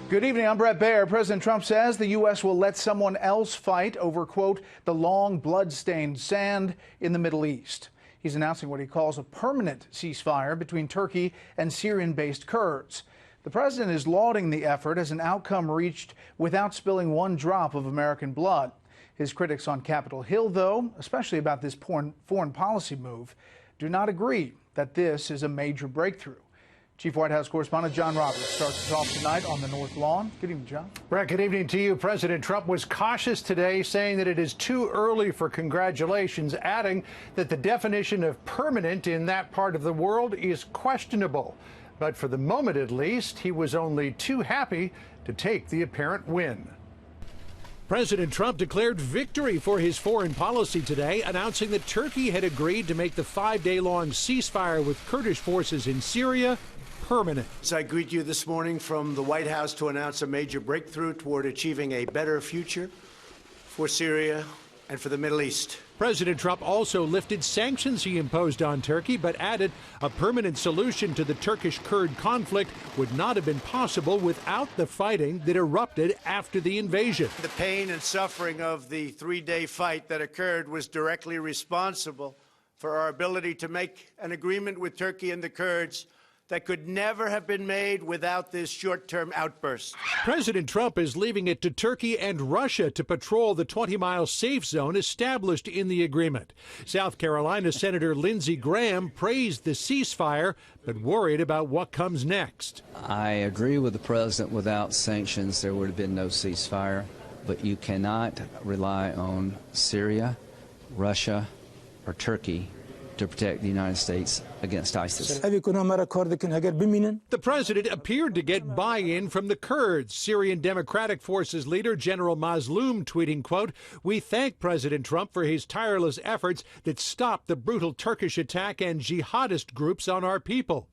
Good evening, I'm Brett Baer. President Trump says the U.S. will let someone else fight over, quote, the long blood-stained sand in the Middle East. He's announcing what he calls a permanent ceasefire between Turkey and Syrian-based Kurds. The president is lauding the effort as an outcome reached without spilling one drop of American blood. His critics on Capitol Hill, though, especially about this foreign policy move, do not agree that this is a major breakthrough. Chief White House correspondent John Roberts starts us off tonight on the North Lawn. Good evening, John. Brett, good evening to you. President Trump was cautious today, saying that it is too early for congratulations, adding that the definition of permanent in that part of the world is questionable. But for the moment, at least, he was only too happy to take the apparent win. President Trump declared victory for his foreign policy today, announcing that Turkey had agreed to make the 5-day-long ceasefire with Kurdish forces in Syria permanent. I greet you this morning from the White House to announce a major breakthrough toward achieving a better future for Syria and for the Middle East. President Trump also lifted sanctions he imposed on Turkey, but added a permanent solution to the Turkish-Kurd conflict would not have been possible without the fighting that erupted after the invasion. The pain and suffering of the 3-day fight that occurred was directly responsible for our ability to make an agreement with Turkey and the Kurds that could never have been made without this short-term outburst. President Trump is leaving it to Turkey and Russia to patrol the 20-mile safe zone established in the agreement. South Carolina Senator Lindsey Graham praised the ceasefire, but worried about what comes next. I agree with the president. Without sanctions, there would have been no ceasefire, but you cannot rely on Syria, Russia, or Turkey to protect the United States against ISIS. The president appeared to get buy-in from the Kurds. Syrian Democratic Forces leader General Mazloum tweeting, quote, "We thank President Trump for his tireless efforts that stopped the brutal Turkish attack and jihadist groups on our people."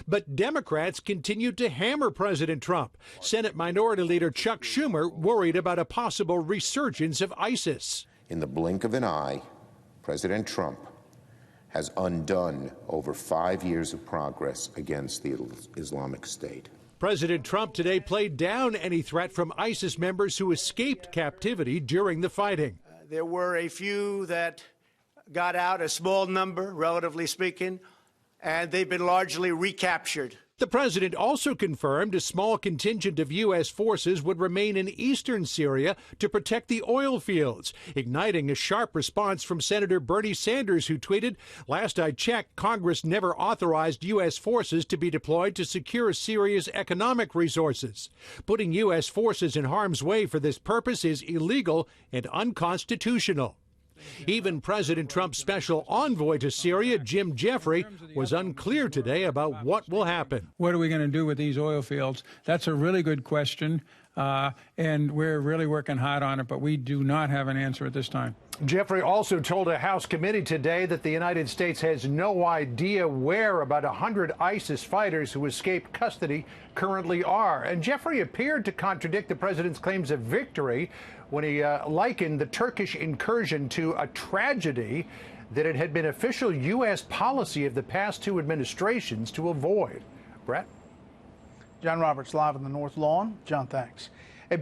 But Democrats continued to hammer President Trump. Senate Minority Leader Chuck Schumer worried about a possible resurgence of ISIS. In the blink of an eye, President Trump has undone over 5 years of progress against the Islamic State. President Trump today played down any threat from ISIS members who escaped captivity during the fighting. There were a few that got out, a small number, relatively speaking, and they've been largely recaptured. The president also confirmed a small contingent of U.S. forces would remain in eastern Syria to protect the oil fields, igniting a sharp response from Senator Bernie Sanders, who tweeted, "Last I checked, Congress never authorized U.S. forces to be deployed to secure Syria's economic resources. Putting U.S. forces in harm's way for this purpose is illegal and unconstitutional." Even President Trump's special envoy to Syria, Jim Jeffrey, was unclear today about what will happen. What are we going to do with these oil fields? That's a really good question, and we're really working hard on it, but we do not have an answer at this time. Jeffrey also told a House committee today that the United States has no idea where about 100 ISIS fighters who escaped custody currently are. And Jeffrey appeared to contradict the president's claims of victory when he likened the Turkish incursion to a tragedy that it had been official U.S. policy of the past 2 administrations to avoid. Brett? John Roberts live on the North Lawn. John, thanks. A